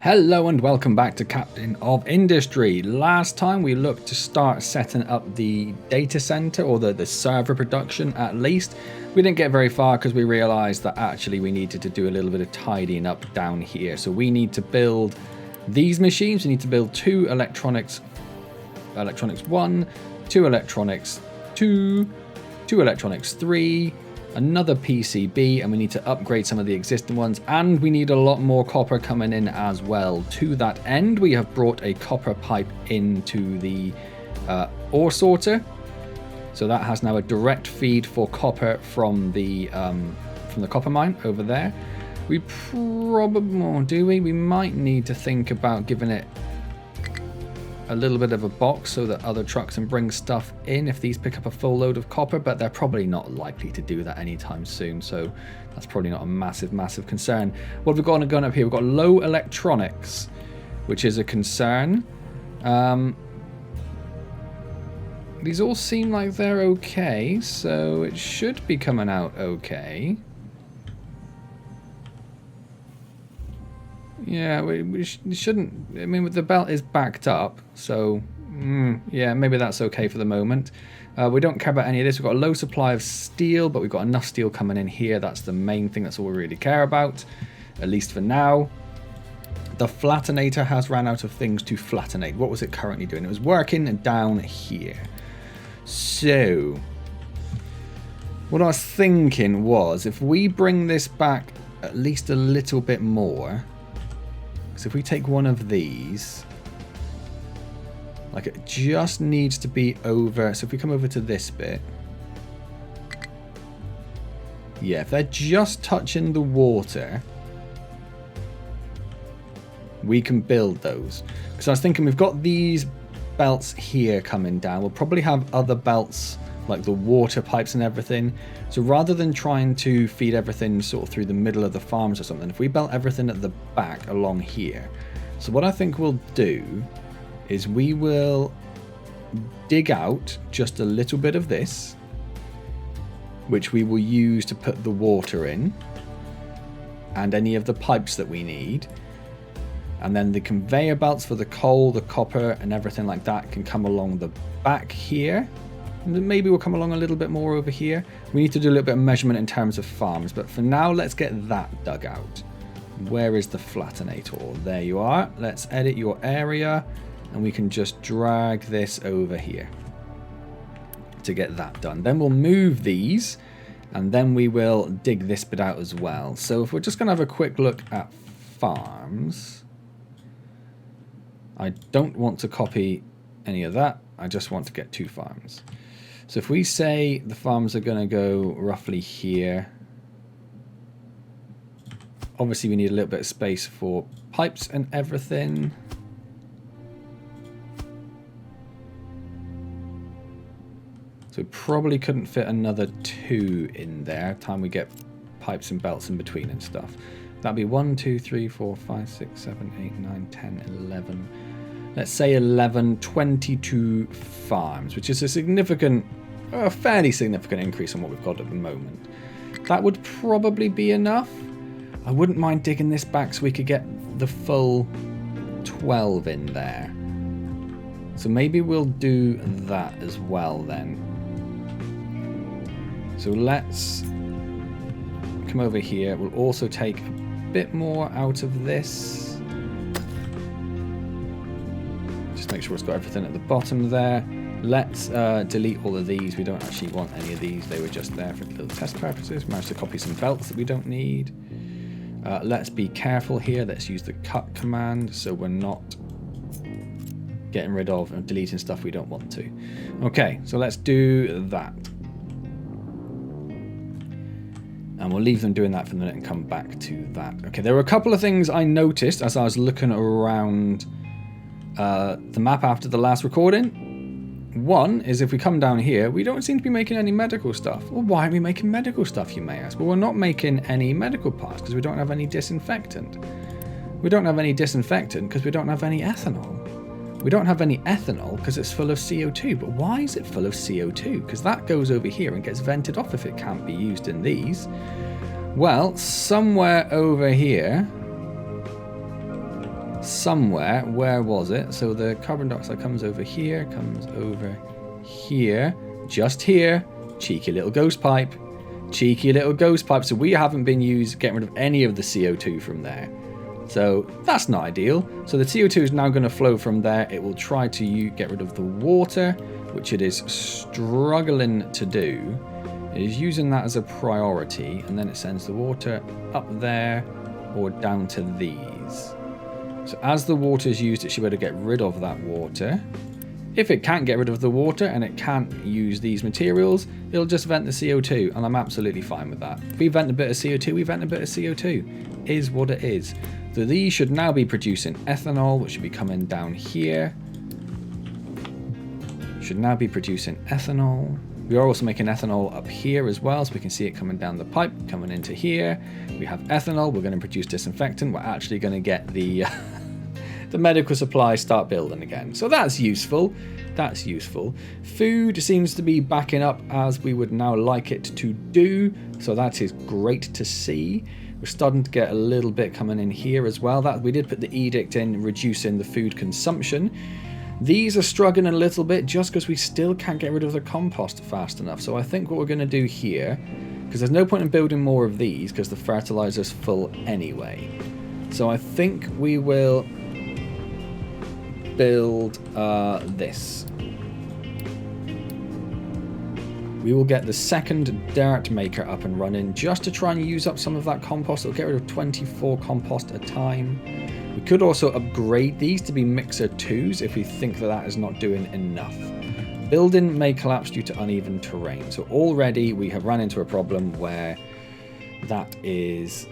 Hello and welcome back to Captain of Industry. Last time we looked to start setting up the data center, or the server production at least. We didn't get very far because we realized that actually we needed to do a little bit of tidying up down here. So we need to build these machines. We need to build two electronics 1, two electronics 2, two electronics 3, another PCB, and we need to upgrade some of the existing ones, and we need a lot more copper coming in as well. To that end, we have brought a copper pipe into the ore sorter, so that has now a direct feed for copper from the copper mine over there. We probably we might need to think about giving it a little bit of a box so that other trucks can bring stuff in if these pick up a full load of copper, but they're probably not likely to do that anytime soon, so that's probably not a massive concern. What have we got going up here? We've got low electronics, which is a concern. These all seem like they're okay, so it should be coming out okay. Yeah, we shouldn't. I mean, the belt is backed up, so yeah, maybe that's okay for the moment. We don't care about any of this. We've got a low supply of steel, but we've got enough steel coming in here. That's the main thing. That's all we really care about, at least for now. The flattenator has ran out of things to flattenate. What was it currently doing? It was working down here. So what I was thinking was, if we bring this back at least a little bit more. So if we take one of these, like, it just needs to be over. So if we come over to this bit, yeah, if they're just touching the water, we can build those. Because I was thinking, we've got these belts here coming down. We'll probably have other belts like the water pipes and everything. So rather than trying to feed everything sort of through the middle of the farms or something, if we built everything at the back along here. So what I think we'll do is we will dig out just a little bit of this, which we will use to put the water in and any of the pipes that we need. And then the conveyor belts for the coal, the copper and everything like that can come along the back here. Maybe we'll come along a little bit more over here. We need to do a little bit of measurement in terms of farms, but for now, let's get that dug out. Where is the flattenator? There you are. Let's edit your area, and we can just drag this over here to get that done. Then we'll move these, and then we will dig this bit out as well. So if we're just going to have a quick look at farms, I don't want to copy any of that. I just want to get 2 farms. So if we say the farms are going to go roughly here, obviously we need a little bit of space for pipes and everything. So we probably couldn't fit another 2 in there, time we get pipes and belts in between and stuff. That'd be 1, 2, 3, 4, 5, 6, 7, 8, 9, 10, 11. Let's say 11, 22 farms, which is a significant, a fairly significant increase on what we've got at the moment. That would probably be enough. I wouldn't mind digging this back so we could get the full 12 in there. So maybe we'll do that as well then. So let's come over here. We'll also take a bit more out of this. Make sure it's got everything at the bottom there. Let's delete all of these. We don't actually want any of these. They were just there for little test purposes. Managed to copy some belts that we don't need. Let's be careful here. Let's use the cut command so we're not getting rid of and deleting stuff we don't want to. Okay, so let's do that. And we'll leave them doing that for a minute and come back to that. Okay, there were a couple of things I noticed as I was looking around the map after the last recording. One is, if we come down here, we don't seem to be making any medical stuff. Well, why are we making medical stuff, you may ask? Well, we're not making any medical parts because we don't have any disinfectant. We don't have any disinfectant because we don't have any ethanol. We don't have any ethanol because it's full of CO2. But why is it full of CO2? Because that goes over here and gets vented off if it can't be used in these. Well, somewhere over here somewhere. Where was it? So the carbon dioxide comes over here, just here. Cheeky little ghost pipe. Cheeky little ghost pipe. So we haven't been getting rid of any of the CO2 from there. So that's not ideal. So the CO2 is now going to flow from there. It will try to get rid of the water, which it is struggling to do. It is using that as a priority, and then it sends the water up there or down to these. So as the water is used, it should be able to get rid of that water. If it can't get rid of the water and it can't use these materials, it'll just vent the CO2, and I'm absolutely fine with that. If we vent a bit of CO2, we vent a bit of CO2. Is what it is. So these should now be producing ethanol, which should be coming down here. Should now be producing ethanol. We are also making ethanol up here as well, so we can see it coming down the pipe, coming into here. We have ethanol. We're going to produce disinfectant. We're actually going to get the the medical supplies start building again. So that's useful. That's useful. Food seems to be backing up as we would now like it to do. So that is great to see. We're starting to get a little bit coming in here as well. That we did put the edict in reducing the food consumption. These are struggling a little bit just because we still can't get rid of the compost fast enough. So I think what we're going to do here, because there's no point in building more of these because the fertilizer's full anyway. So I think we will build this. We will get the second dirt maker up and running just to try and use up some of that compost. It'll get rid of 24 compost a time. We could also upgrade these to be mixer 2s if we think that that is not doing enough. Building may collapse due to uneven terrain. So already we have run into a problem where that is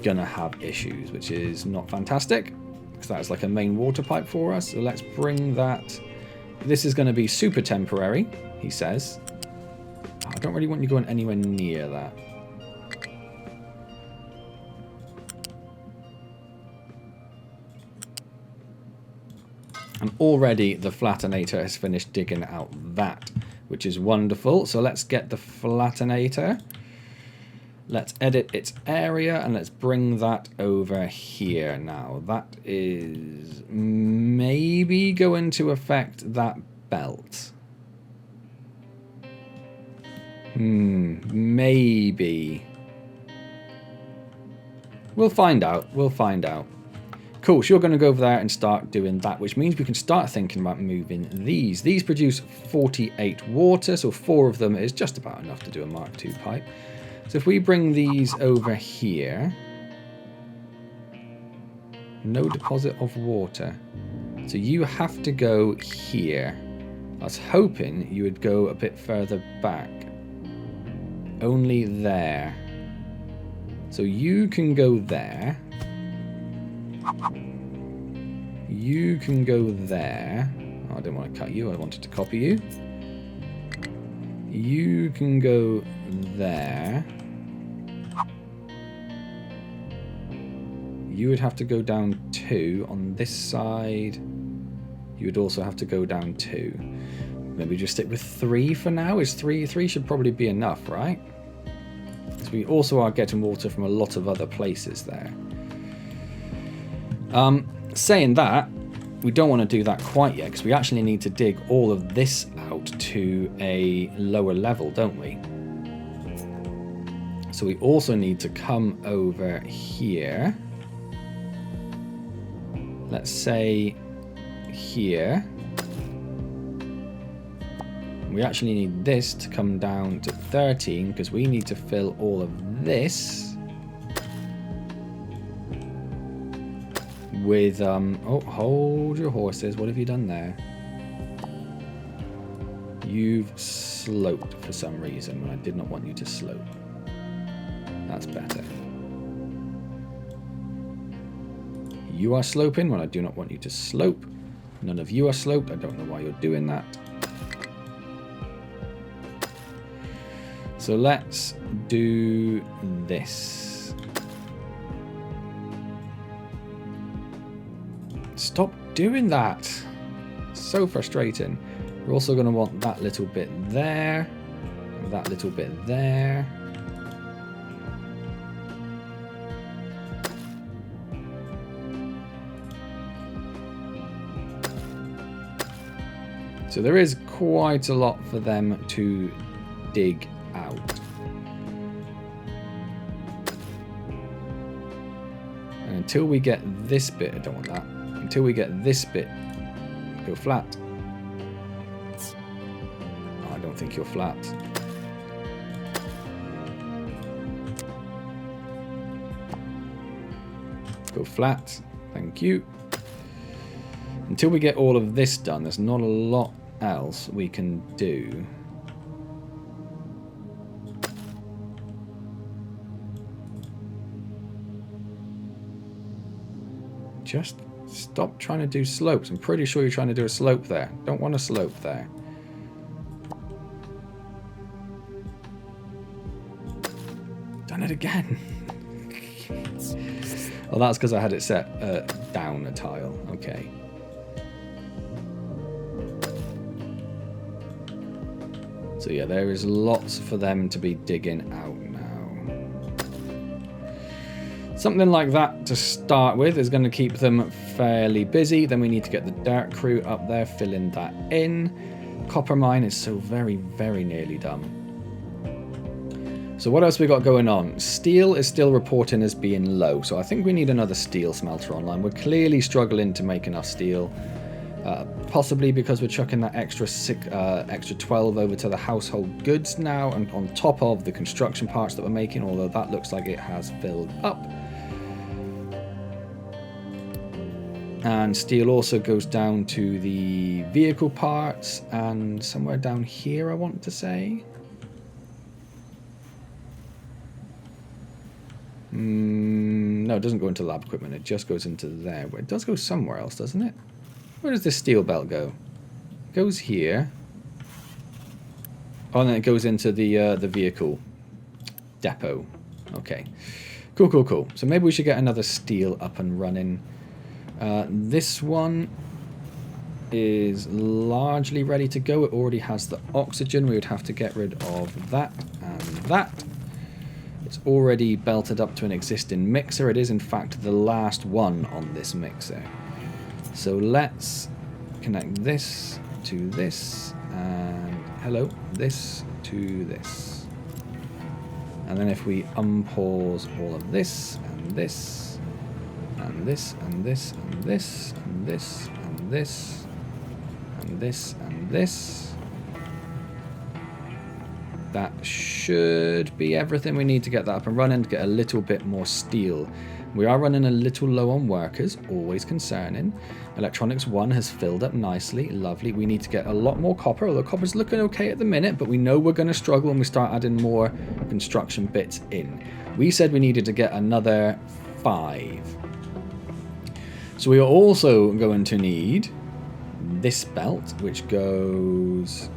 gonna have issues, which is not fantastic because that is like a main water pipe for us. So let's bring that. This is going to be super temporary, he says. I don't really want you going anywhere near that. And already the flattenator has finished digging out that, which is wonderful. So let's get the flattenator. Let's edit its area and let's bring that over here now. That is maybe going to affect that belt. Maybe. We'll find out. We'll find out. Cool, so you're going to go over there and start doing that, which means we can start thinking about moving these. These produce 48 water, so 4 of them is just about enough to do a Mark II pipe. So if we bring these over here, no deposit of water. So you have to go here. I was hoping you would go a bit further back. Only there. So you can go there. You can go there. Oh, I didn't want to cut you, I wanted to copy you. You can go there. You would have to go down 2 on this side. You would also have to go down 2. Maybe just stick with 3 for now. Is 3 should probably be enough, right? So we also are getting water from a lot of other places there. Saying that, we don't want to do that quite yet because we actually need to dig all of this out to a lower level, don't we? So we also need to come over here. Let's say here. We actually need this to come down to 13 because we need to fill all of this with oh, hold your horses. What have you done there? You've sloped for some reason when I did not want you to slope. That's better. You are sloping when I do not want you to slope. None of you are sloped. I don't know why you're doing that. So let's do this. Stop doing that. So frustrating. We're also going to want that little bit there. And that little bit there. So there is quite a lot for them to dig out. And until we get this bit, I don't want that. Until we get this bit, go flat. Oh, I don't think you're flat. Go flat. Thank you. Until we get all of this done, there's not a lot else we can do. Just stop trying to do slopes. I'm pretty sure you're trying to do a slope there. Don't want a slope there. Done it again. Oh, that's because I had it set down a tile. Okay. So yeah, there is lots for them to be digging out now. Something like that to start with is going to keep them fairly busy. Then we need to get the dirt crew up there, filling that in. Copper mine is so very, very nearly done. So what else we got going on? Steel is still reporting as being low, so I think we need another steel smelter online. We're clearly struggling to make enough steel. Possibly because we're chucking that extra 12 over to the household goods now, and on top of the construction parts that we're making, although that looks like it has filled up. And steel also goes down to the vehicle parts and somewhere down here, I want to say. No, it doesn't go into lab equipment, it just goes into there. But it does go somewhere else, doesn't it? Where does this steel belt go? It goes here. Oh, and then it goes into the vehicle depot. Okay. Cool, cool, cool. So maybe we should get another steel up and running. This one is largely ready to go. It already has the oxygen. We would have to get rid of that and that. It's already belted up to an existing mixer. It is, in fact, the last one on this mixer. So let's connect this to this, and hello, this to this. And then if we unpause all of this, and this, and this, and this, and this, and this, and this, and this, and this, that should be everything we need to get that up and running, to get a little bit more steel. We are running a little low on workers, always concerning. Electronics 1 has filled up nicely, lovely. We need to get a lot more copper, although copper's looking okay at the minute, but we know we're going to struggle when we start adding more construction bits in. We said we needed to get another 5. So we are also going to need this belt, which goes...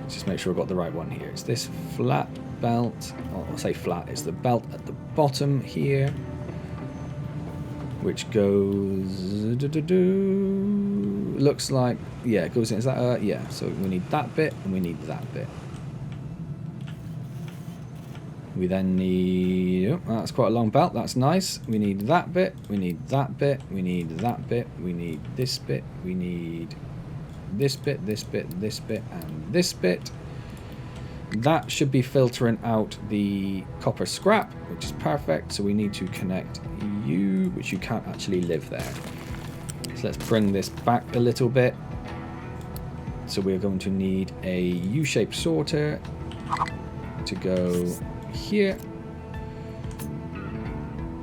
Let's just make sure I've got the right one here. It's this flat belt, or I'll say flat, it's the belt at the bottom here, which goes, looks like, yeah, it goes in, is that, yeah, so we need that bit, and we need that bit. We then need, oh, that's quite a long belt, that's nice. We need that bit, we need that bit, we need that bit, we need this bit, we need this bit, this bit, this bit, and this bit. That should be filtering out the copper scrap, which is perfect. So we need to connect you, which you can't actually live there. So let's bring this back a little bit. So we're going to need a U-shaped sorter to go here.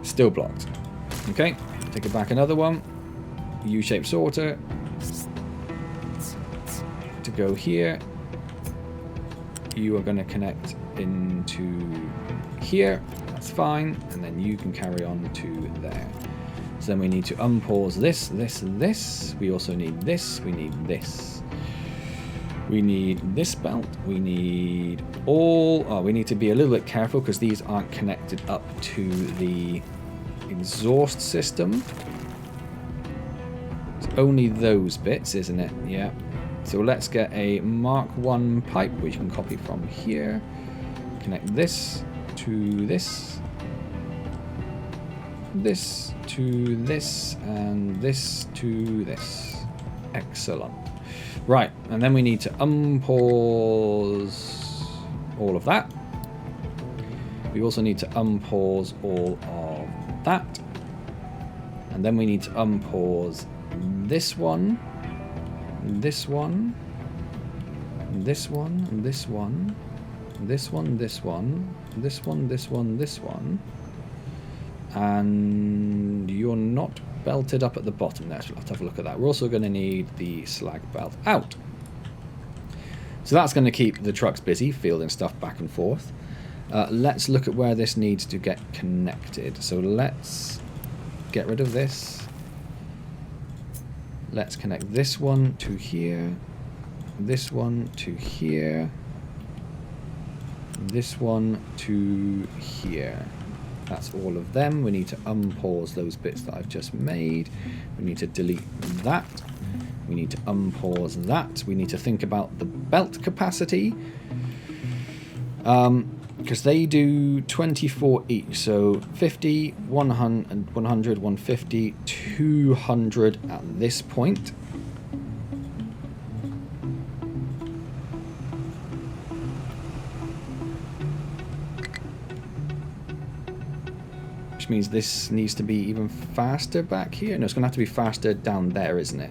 Still blocked. Okay, take it back another one. U-shaped sorter to go here. You are going to connect into here, that's fine, and then you can carry on to there. So then we need to unpause this, this, and this. We also need this, we need this. We need this belt, we need all, oh, we need to be a little bit careful because these aren't connected up to the exhaust system. It's only those bits, isn't it? Yeah. So let's get a Mark 1 pipe, which you can copy from here. Connect this to this, this to this, and this to this. Excellent. Right, and then we need to unpause all of that. We also need to unpause all of that. And then we need to unpause this one, this one, this one, this one, this one, this one, this one, this one, this one. And you're not belted up at the bottom there, so we'll have to have a look at that. We're also going to need the slag belt out. So that's going to keep the trucks busy, fielding stuff back and forth. Let's look at where this needs to get connected. So let's get rid of this. Let's connect this one to here, this one to here, this one to here. That's all of them. We need to unpause those bits that I've just made. We need to delete that. We need to unpause that. We need to think about the belt capacity. Because they do 24 each. So 50, 100, 150, 200 at this point. Which means this needs to be even faster back here. No, it's going to have to be faster down there, isn't it?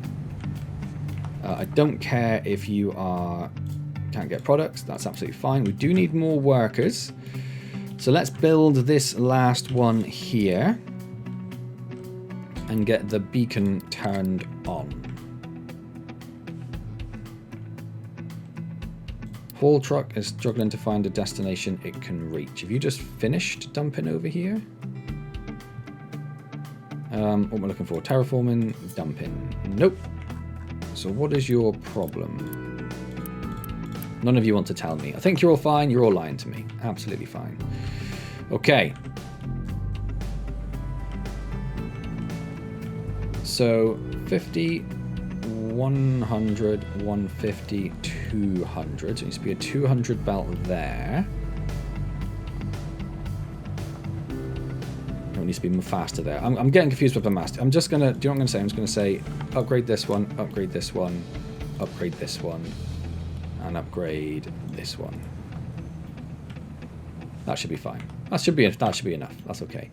I don't care if you can't get products. That's absolutely fine. We do need more workers. So let's build this last one here and get the beacon turned on. Haul truck is struggling to find a destination it can reach. Have you just finished dumping over here? What we're looking for, terraforming, dumping. Nope. So what is your problem? None of you want to tell me. I think you're all fine. You're all lying to me. Absolutely fine. Okay. So 50, 100, 150, 200. So it needs to be a 200 belt there. It needs to be faster there. I'm getting confused with the master. I'm just gonna, do you know what I'm gonna say? I'm just gonna say upgrade this one, upgrade this one, upgrade this one, and upgrade this one. That should be fine. That should be enough. That's okay.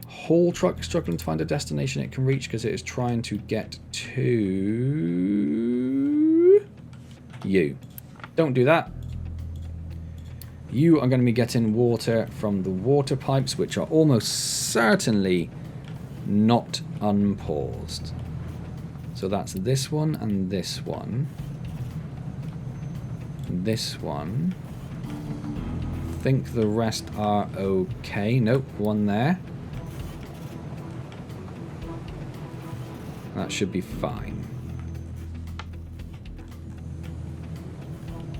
Haul truck struggling to find a destination it can reach because it is trying to get to you. Don't do that. You are going to be getting water from the water pipes, which are almost certainly not unpaused. So that's this one and this one. This one. I think the rest are okay. Nope, one there. That should be fine.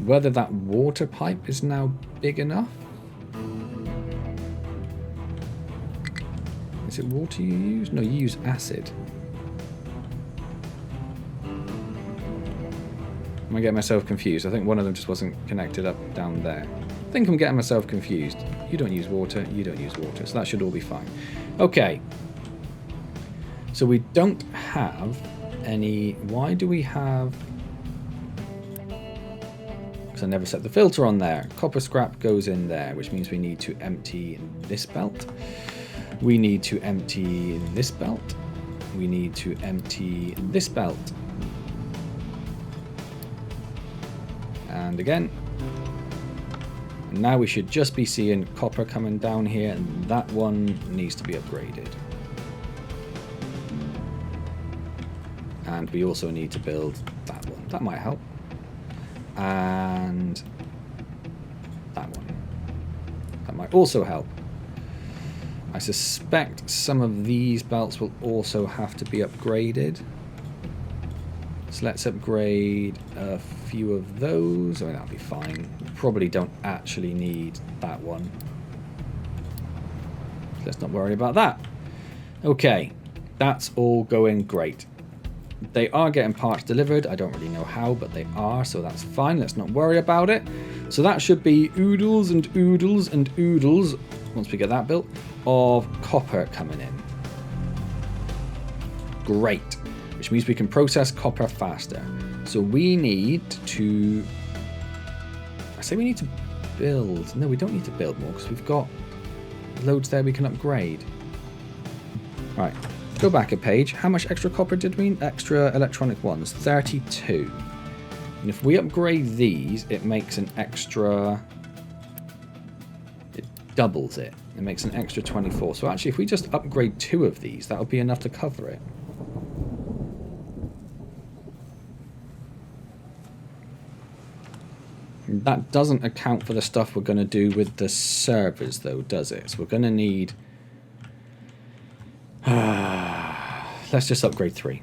Whether that water pipe is now big enough? Is it water you use? No, you use acid. Am I getting myself confused? I think one of them just wasn't connected up down there. I think I'm getting myself confused. You don't use water, you don't use water, so that should all be fine. Okay. So we don't have any... Why do we have... I never set the filter on there. Copper scrap goes in there, which means we need to empty this belt. We need to empty this belt. We need to empty this belt. And again. Now we should just be seeing copper coming down here, and that one needs to be upgraded. And we also need to build that one. That might help. And that one. That might also help. I suspect some of these belts will also have to be upgraded. So let's upgrade a few of those. I mean, that'll be fine. We probably don't actually need that one. Let's not worry about that. Okay, that's all going great. They are getting parts delivered. I don't really know how, but they are, so that's fine. Let's not worry about it. So that should be oodles and oodles and oodles, once we get that built, of copper coming in. Great. Which which means we can process copper faster. So we need to... I say we need to build. No, we don't need to build more because we've got loads there we can upgrade. Right, go back a page. How much extra copper did we need? Extra electronic ones, 32. And if we upgrade these, it makes an extra... It doubles it. It makes an extra 24. So actually, if we just upgrade 2 of these, that would be enough to cover it. That doesn't account for the stuff we're going to do with the servers, though, does it? So we're going to need... let's just upgrade 3.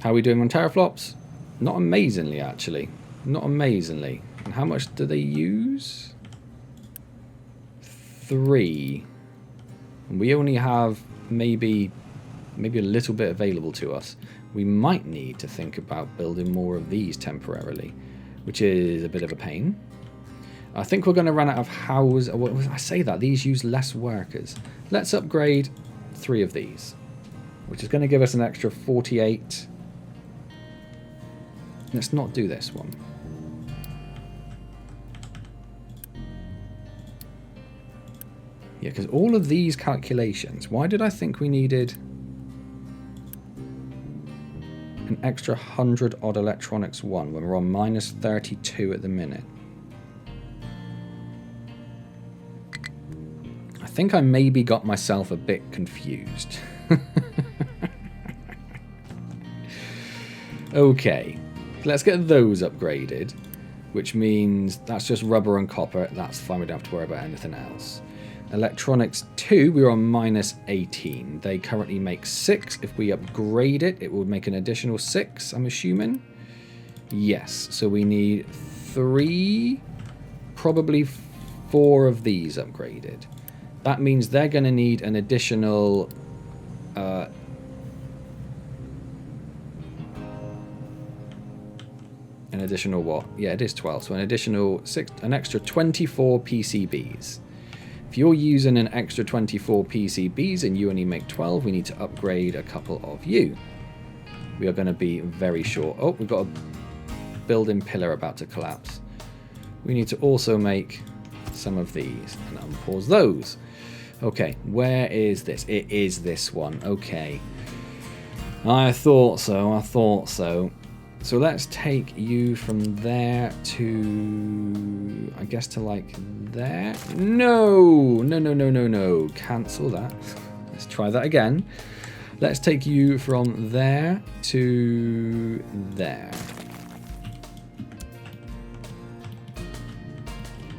How are we doing on teraflops? Not amazingly, actually. Not amazingly. And how much do they use? 3. And we only have maybe a little bit available to us. We might need to think about building more of these temporarily, which is a bit of a pain. I think we're going to run out of houses. I say that, these use less workers. Let's upgrade 3 of these, which is going to give us an extra 48. Let's not do this one. Yeah, because all of these calculations, why did I think we needed an extra 100 odd electronics 1 when we're on minus 32 at the minute? I think I maybe got myself a bit confused. Okay, let's get those upgraded, which means that's just rubber and copper. That's fine, we don't have to worry about anything else. Electronics 2, we're on minus 18. They currently make 6. If we upgrade it, it will make an additional 6, I'm assuming. Yes, so we need 3, probably 4 of these upgraded. That means they're going to need an additional... an additional what? Yeah, it is 12. So an additional 6, an extra 24 PCBs. If you're using an extra 24 PCBs and you only make 12, we need to upgrade a couple of you. We are going to be very short. Oh, we've got a building pillar about to collapse. We need to also make some of these and unpause those. Okay, where is this? It is this one. Okay. I thought so. I thought so. So let's take you from there to, I guess, to like there. No, no, no, no, no, no. Cancel that. Let's try that again. Let's take you from there to there.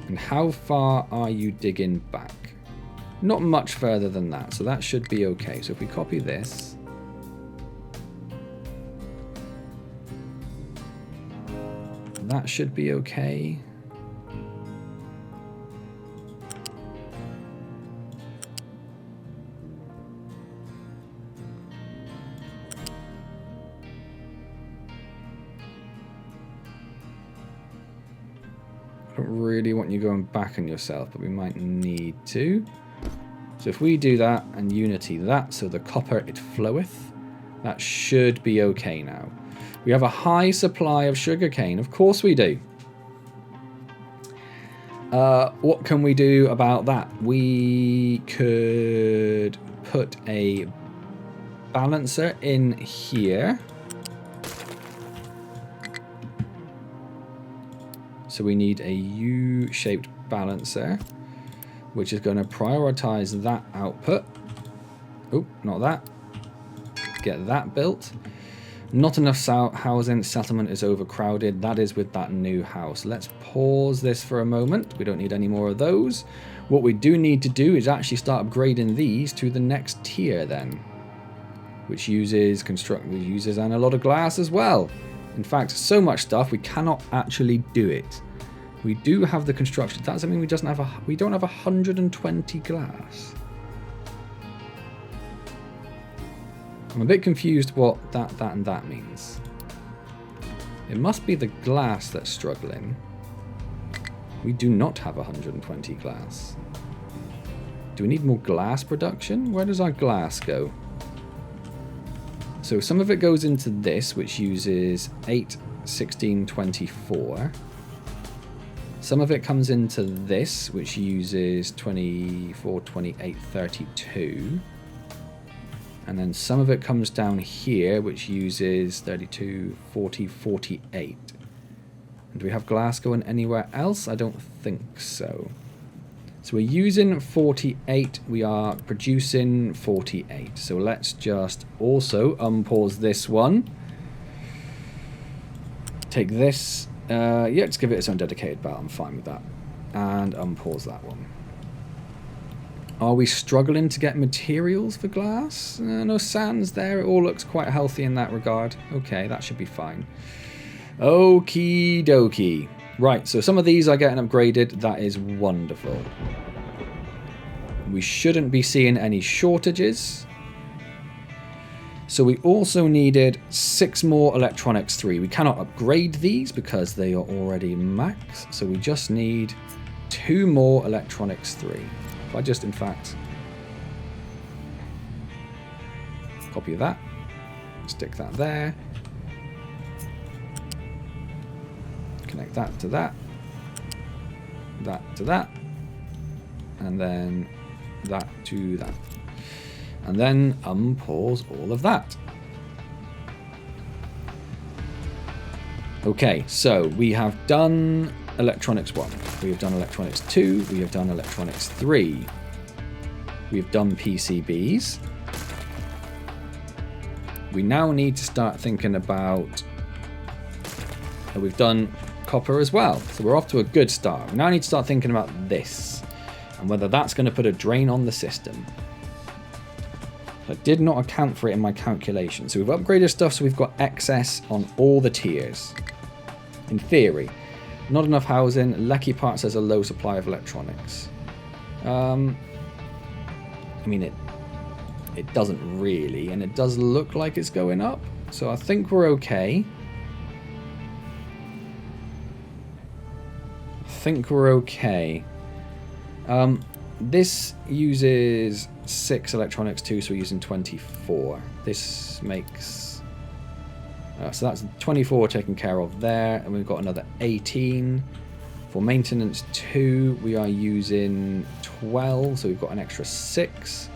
And how far are you digging back? Not much further than that, so that should be okay. So if we copy this, that should be okay. I don't really want you going back on yourself, but we might need to. So if we do that and unity that, so the copper it floweth, that should be okay now. We have a high supply of sugarcane. Of course we do. What can we do about that? We could put a balancer in here. So we need a U-shaped balancer, which is going to prioritize that output. Oh, not that. Get that built. Not enough housing. Settlement is overcrowded. That is with that new house. Let's pause this for a moment. We don't need any more of those. What we do need to do is actually start upgrading these to the next tier then, which uses and a lot of glass as well. In fact, so much stuff we cannot actually do it. We do have the construction. Does that mean we don't have 120 glass? I'm a bit confused what that and that means. It must be the glass that's struggling. We do not have 120 glass. Do we need more glass production? Where does our glass go? So some of it goes into this, which uses 8, 16, 24. Some of it comes into this, which uses 24, 28, 32. And then some of it comes down here, which uses 32, 40, 48. And do we have glass going anywhere else? I don't think so. So we're using 48. We are producing 48. So let's just also unpause this one. Take this. Yeah, let's give it its own dedicated belt. I'm fine with that. And unpause that one. Are we struggling to get materials for glass? No sands there. It all looks quite healthy in that regard. Okay, that should be fine. Okie dokie. Right, so some of these are getting upgraded. That is wonderful. We shouldn't be seeing any shortages. So we also needed 6 more electronics 3. We cannot upgrade these because they are already max. So we just need 2 more electronics 3. If I just, in fact, copy that, stick that there, connect that to that, that to that, and then that to that. And then unpause all of that. Okay, so we have done electronics 1, we have done electronics 2, we have done electronics 3, we've done PCBs. We now need to start thinking about, we've done copper as well, so we're off to a good start. We now need to start thinking about this, and whether that's going to put a drain on the system. I did not account for it in my calculation. So we've upgraded stuff, so we've got excess on all the tiers. In theory. Not enough housing. Lecky Parts has a low supply of electronics. I mean, it doesn't really, and it does look like it's going up. So I think we're okay. This uses 6 electronics too, so we're using 24. This makes... so that's 24 taken care of there, and we've got another 18. For maintenance 2, we are using 12, so we've got an extra 6.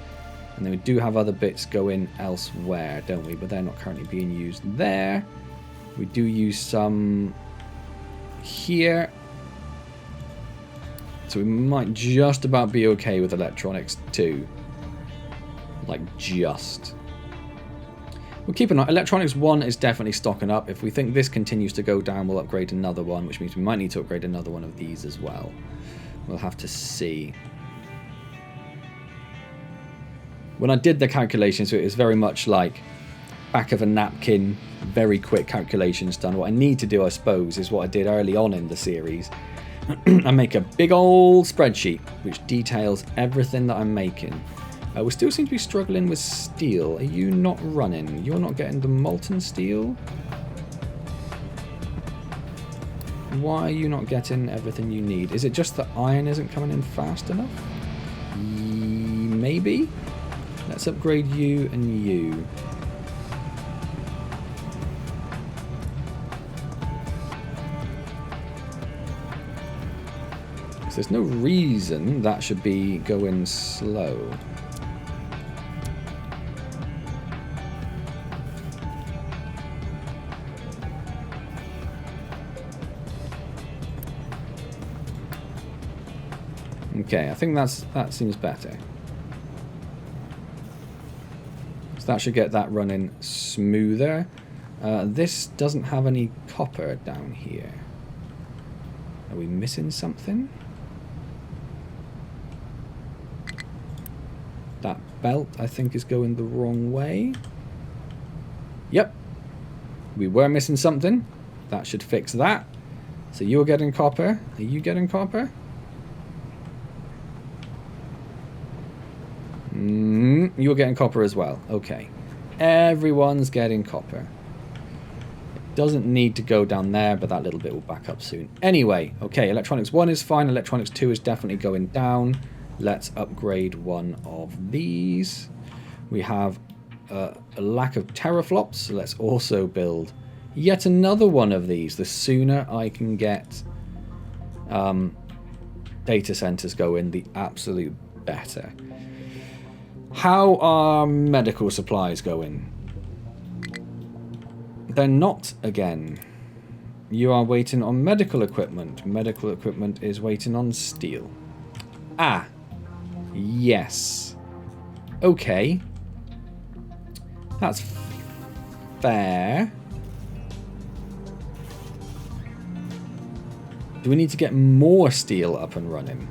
And then we do have other bits going elsewhere, don't we? But they're not currently being used there. We do use some here. So we might just about be okay with electronics 2. Like, just. We'll keep an eye. Electronics 1 is definitely stocking up. If we think this continues to go down, we'll upgrade another one, which means we might need to upgrade another one of these as well. We'll have to see. When I did the calculations, it was very much like back of a napkin, very quick calculations done. What I need to do, I suppose, is what I did early on in the series. I make a big old spreadsheet which details everything that I'm making. We still seem to be struggling with steel. Are you not running? You're not getting the molten steel? Why are you not getting everything you need? Is it just that iron isn't coming in fast enough? Maybe? Let's upgrade you and you. So there's no reason that should be going slow. Okay, I think that seems better. So that should get that running smoother. This doesn't have any copper down here. Are we missing something? That belt, I think, is going the wrong way. Yep. We were missing something. That should fix that. So you're getting copper. Are you getting copper? You're getting copper as well. Okay. Everyone's getting copper. It doesn't need to go down there, but that little bit will back up soon. Anyway, okay, electronics 1 is fine. Electronics 2 is definitely going down. Let's upgrade one of these. We have a lack of teraflops, so let's also build yet another one of these. The sooner I can get data centers going, the absolute better. How are medical supplies going? They're not again. You are waiting on medical equipment. Medical equipment is waiting on steel. Ah, yes. Okay. That's fair. Do we need to get more steel up and running?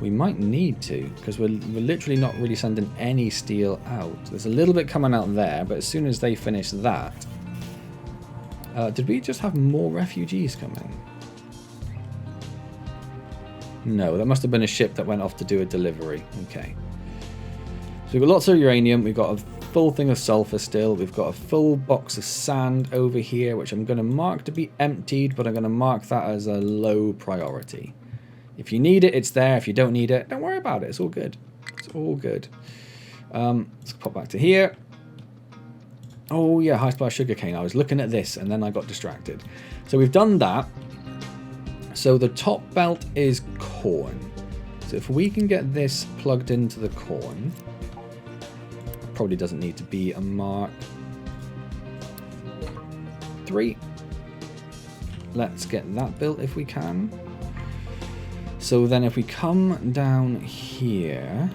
We might need to, because we're literally not really sending any steel out. There's a little bit coming out there, but as soon as they finish that... did we just have more refugees coming? No, that must have been a ship that went off to do a delivery. Okay. So we've got lots of uranium. We've got a full thing of sulfur still. We've got a full box of sand over here, which I'm going to mark to be emptied, but I'm going to mark that as a low priority. If you need it, it's there. If you don't need it, don't worry about it. It's all good. It's all good. Let's pop back to here. Oh, yeah, high supply sugarcane. I was looking at this, and then I got distracted. So we've done that. So the top belt is corn. So if we can get this plugged into the corn, probably doesn't need to be a Mark 3. Let's get that built if we can. So then if we come down here,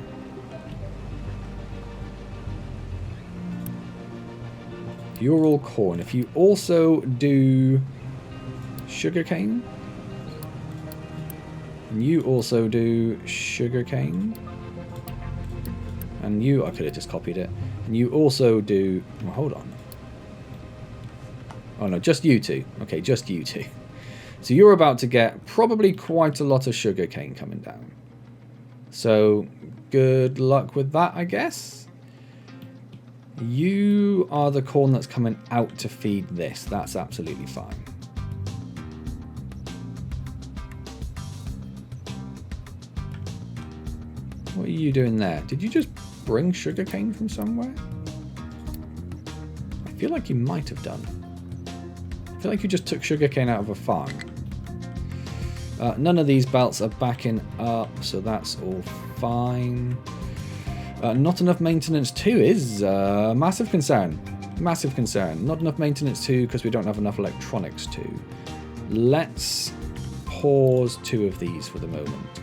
you're all corn. If you also do sugarcane, and you also do sugarcane, and you, I could have just copied it, and you also do, well, hold on. Oh no, just you two. Okay, just you two. So you're about to get probably quite a lot of sugarcane coming down. So good luck with that, I guess. You are the corn that's coming out to feed this. That's absolutely fine. What are you doing there? Did you just bring sugarcane from somewhere? I feel like you might have done. I feel like you just took sugarcane out of a farm. None of these belts are backing up, so that's all fine. Not enough maintenance too is a massive concern. Massive concern. Not enough maintenance too because we don't have enough electronics too. Let's pause 2 of these for the moment.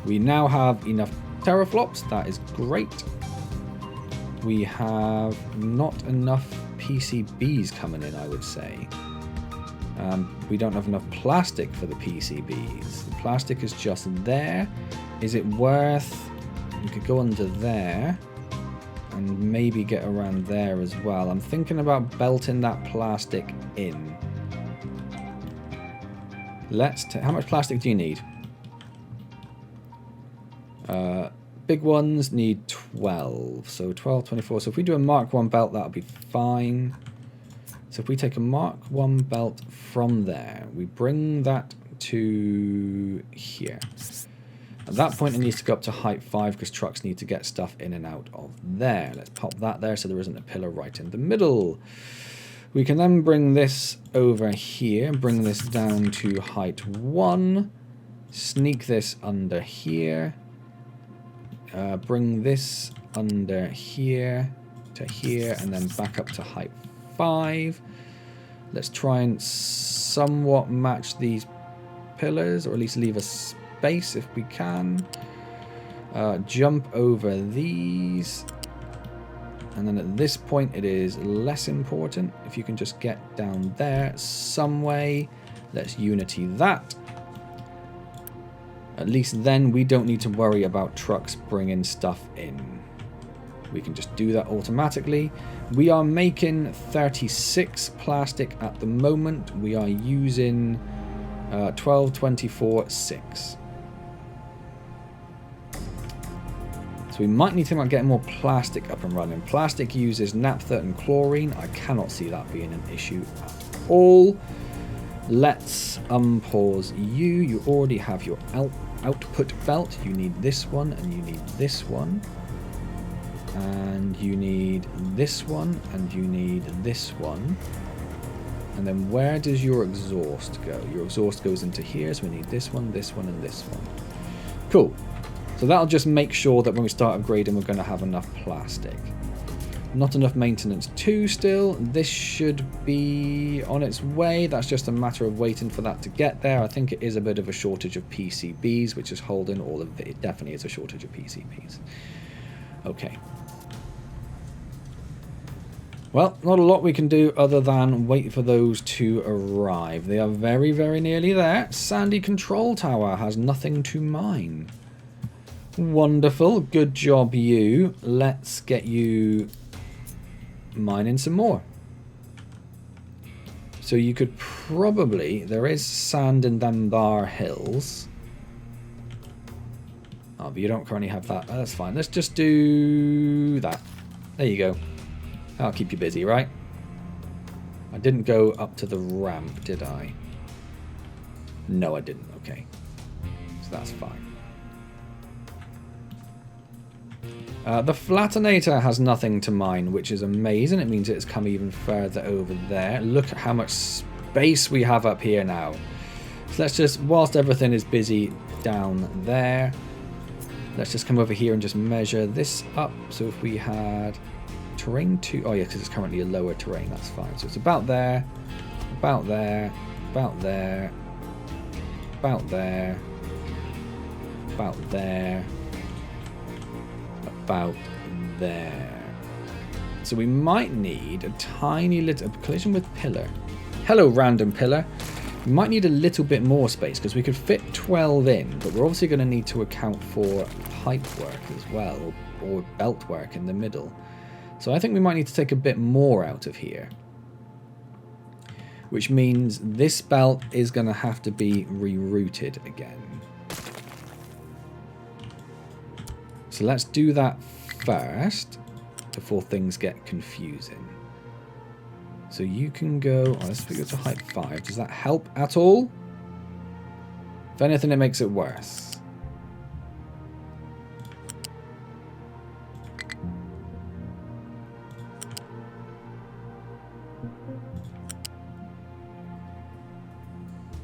We now have enough teraflops. That is great. We have not enough PCBs coming in, I would say. We don't have enough plastic for the PCBs. The plastic is just there. Is it worth... You could go under there and maybe get around there as well. I'm thinking about belting that plastic in. How much plastic do you need? Big ones need 12. So 12, 24. So if we do a Mark 1 belt, that'll be fine. So if we take a Mark 1 belt from there, we bring that to here. At that point, it needs to go up to height 5 because trucks need to get stuff in and out of there. Let's pop that there so there isn't a pillar right in the middle. We can then bring this over here, bring this down to height 1, sneak this under here, bring this under here to here, and then back up to height 5. Let's try and somewhat match these pillars, or at least leave a space if we can. Jump over these. And then at this point it is less important. If you can just get down there some way. Let's unity that. At least then we don't need to worry about trucks bringing stuff in. We can just do that automatically. We are making 36 plastic at the moment. We are using 12, 24, 6. So we might need to think about getting more plastic up and running. Plastic uses naphtha and chlorine. I cannot see that being an issue at all. Let's unpause you. You already have your output belt. You need this one, and you need this one. And you need this one, and you need this one. And then where does your exhaust go? Your exhaust goes into here, so we need this one, and this one. Cool. So that'll just make sure that when we start upgrading, we're going to have enough plastic. Not enough maintenance 2 still. This should be on its way. That's just a matter of waiting for that to get there. I think it is a bit of a shortage of PCBs, which is holding all of it. It definitely is a shortage of PCBs. Okay. Well, not a lot we can do other than wait for those to arrive. They are very, very nearly there. Sandy Control Tower has nothing to mine. Wonderful. Good job, you. Let's get you mining some more. So you could probably... There is sand in them bar hills. Oh, but you don't currently have that. Oh, that's fine. Let's just do that. There you go. That'll keep you busy, right? I didn't go up to the ramp, did I? No, I didn't. Okay. So that's fine. The Flattenator has nothing to mine, which is amazing. It means it's come even further over there. Look at how much space we have up here now. So let's just, whilst everything is busy down there, let's just come over here and just measure this up. So if we had terrain 2, oh yeah, because it's currently a lower terrain, that's fine. So it's about there, about there, about there, about there, about there, about there. So we might need a tiny little collision with pillar. Hello, random pillar. We might need a little bit more space because we could fit 12 in, but we're obviously going to need to account for pipe work as well, or belt work in the middle. So I think we might need to take a bit more out of here, which means this belt is going to have to be rerouted again. So let's do that first before things get confusing. So you can go, oh, let's figure to height 5. Does that help at all? If anything, it makes it worse.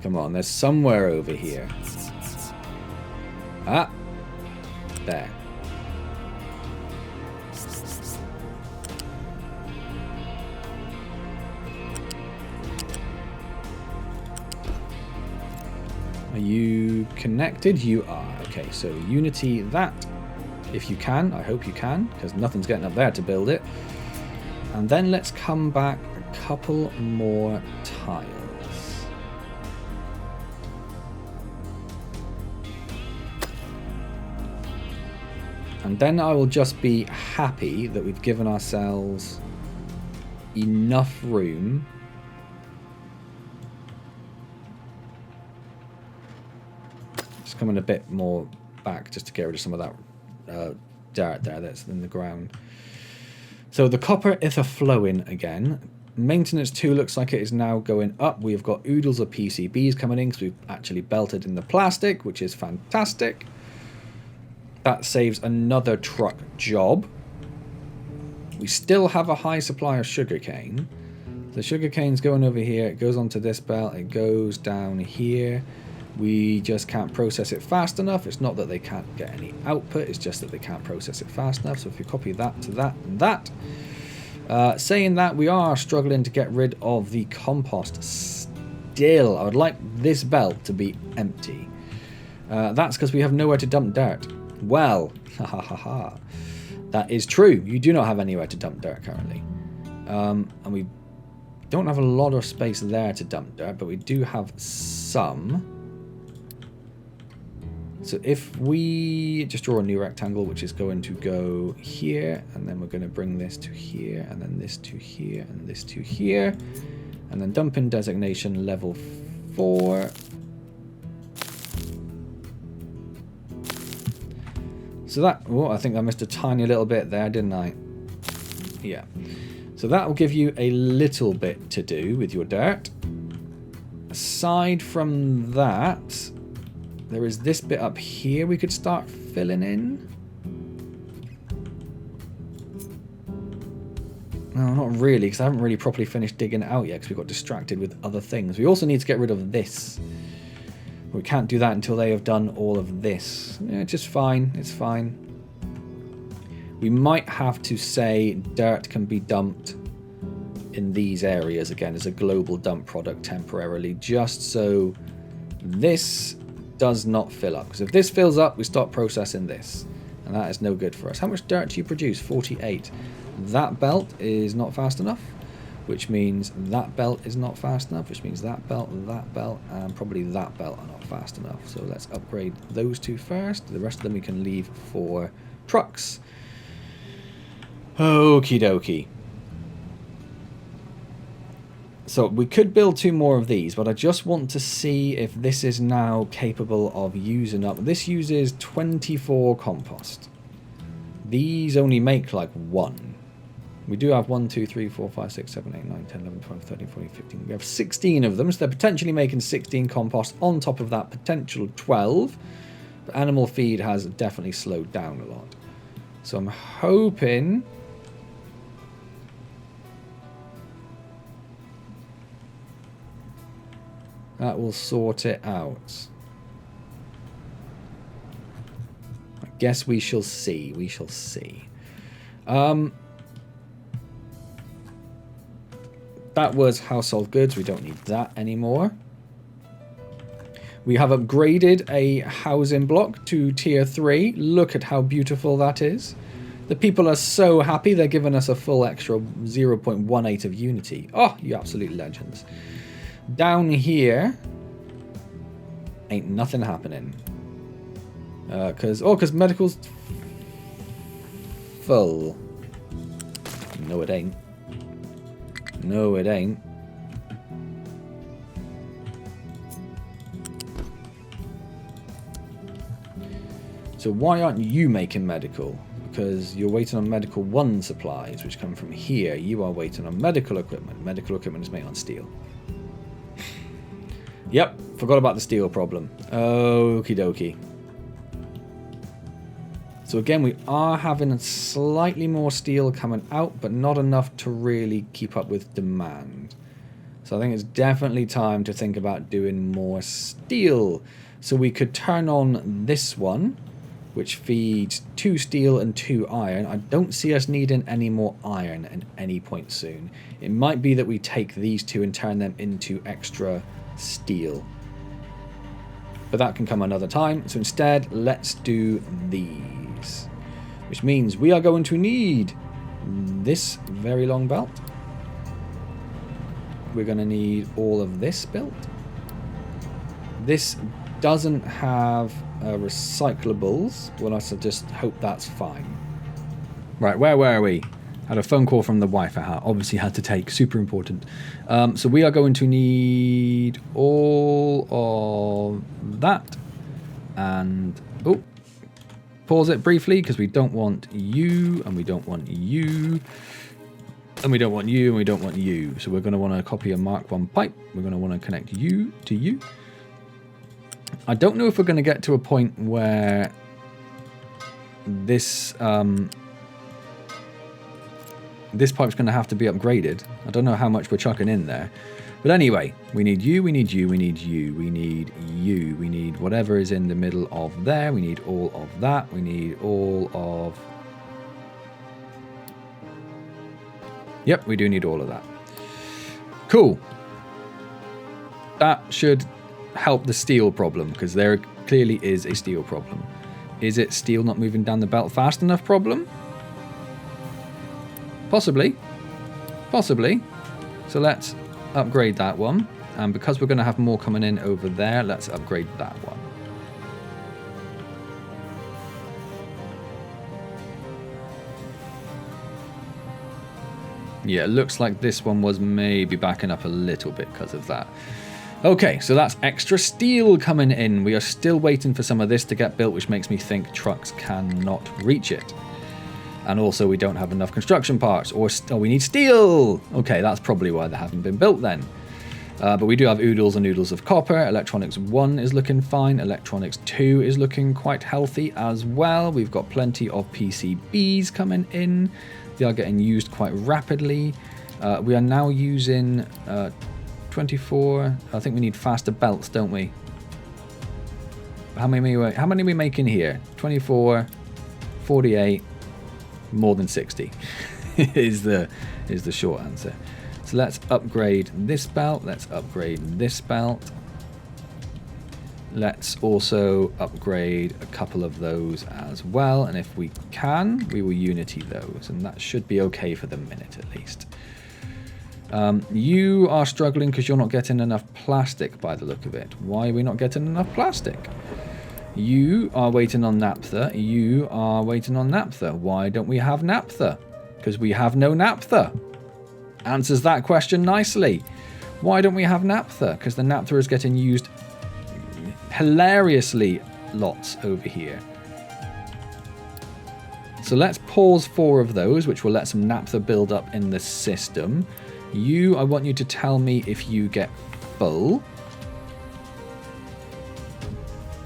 Come on, there's somewhere over here. Ah, there. Are you connected? You are. Okay, so Unity that, if you can. I hope you can, because nothing's getting up there to build it. And then let's come back a couple more tiles. And then I will just be happy that we've given ourselves enough room coming a bit more back just to get rid of some of that dirt there that's in the ground. So the copper is flowing again. Maintenance 2 looks like it is now going up. We've got oodles of PCBs coming in because we've actually belted in the plastic, which is fantastic. That saves another truck job. We still have a high supply of sugarcane. The sugarcane's going over here. It goes onto this belt. It goes down here. We just can't process it fast enough. It's not that they can't get any output, it's just that they can't process it fast enough. So if you copy that to that and that. Saying that, we are struggling to get rid of the compost still. I would like this belt to be empty. That's because we have nowhere to dump dirt. Well, ha ha ha ha. That is true. You do not have anywhere to dump dirt currently. And we don't have a lot of space there to dump dirt, but we do have some. So if we just draw a new rectangle, which is going to go here, and then we're going to bring this to here, and then this to here, and this to here, and then dump in designation level 4. So that, oh, I think I missed a tiny little bit there, didn't I? Yeah. So that will give you a little bit to do with your dirt. Aside from that, there is this bit up here we could start filling in. No, not really, because I haven't really properly finished digging it out yet because we got distracted with other things. We also need to get rid of this. We can't do that until they have done all of this. Yeah, it's just fine. It's fine. We might have to say dirt can be dumped in these areas again as a global dump product temporarily, just so this does not fill up. Because if this fills up, we stop processing this. And that is no good for us. How much dirt do you produce? 48. That belt is not fast enough, which means that belt is not fast enough, which means that belt, and probably that belt are not fast enough. So let's upgrade those two first. The rest of them we can leave for trucks. Okie dokie. So we could build 2 more of these, but I just want to see if this is now capable of using up. This uses 24 compost. These only make like 1. We do have 1, 2, 3, 4, 5, 6, 7, 8, 9, 10, 11, 12, 13, 14, 15. We have 16 of them, so they're potentially making 16 compost on top of that potential 12. But animal feed has definitely slowed down a lot. So I'm hoping that will sort it out. I guess we shall see. We shall see. That was household goods. We don't need that anymore. We have upgraded a housing block to tier 3. Look at how beautiful that is. The people are so happy. They're giving us a full extra 0.18 of unity. Oh, you absolute legends. Down here, ain't nothing happening. Because medical's full. No, it ain't. No, it ain't. So why aren't you making medical? Because you're waiting on medical 1 supplies, which come from here. You are waiting on medical equipment. Medical equipment is made on steel. Yep, forgot about the steel problem. Okie dokie. So again, we are having slightly more steel coming out, but not enough to really keep up with demand. So I think it's definitely time to think about doing more steel. So we could turn on this one, which feeds 2 steel and 2 iron. I don't see us needing any more iron at any point soon. It might be that we take these 2 and turn them into extra steel. But that can come another time. So instead, let's do these. Which means we are going to need this very long belt. We're going to need all of this built. This doesn't have recyclables. Well, I should just hope that's fine. Right, where were we? Had a phone call from the wife I obviously had to take. Super important. So we are going to need all of that. And, oh, pause it briefly because we don't want you, and we don't want you, and we don't want you, and we don't want you. So we're going to want to copy a Mark 1 pipe. We're going to want to connect you to you. I don't know if we're going to get to a point where this this pipe's going to have to be upgraded. I don't know how much we're chucking in there. But anyway, we need you, we need you, we need you, we need you, we need whatever is in the middle of there. We need all of that. We need all of... Yep, we do need all of that. Cool. That should help the steel problem, because there clearly is a steel problem. Is it steel not moving down the belt fast enough problem? Possibly. Possibly. So let's upgrade that one. And because we're going to have more coming in over there, let's upgrade that one. Yeah, it looks like this one was maybe backing up a little bit because of that. Okay, so that's extra steel coming in. We are still waiting for some of this to get built, which makes me think trucks cannot reach it. And also we don't have enough construction parts, or we need steel. Okay, that's probably why they haven't been built then. But we do have oodles and oodles of copper. Electronics 1 is looking fine. Electronics 2 is looking quite healthy as well. We've got plenty of PCBs coming in. They are getting used quite rapidly. We are now using 24. I think we need faster belts, don't we? How many are we making here? 24, 48, more than 60 is the short answer. So let's upgrade this belt. Let's upgrade this belt. Let's also upgrade a couple of those as well. And if we can, we will unity those. And that should be okay for the minute at least. You are struggling because you're not getting enough plastic by the look of it. Why are we not getting enough plastic? You are waiting on naphtha. You are waiting on naphtha. Why don't we have naphtha? Because we have no naphtha. Answers that question nicely. Why don't we have naphtha? Because the naphtha is getting used hilariously lots over here. So let's pause 4 of those, which will let some naphtha build up in the system. I want you to tell me if you get full.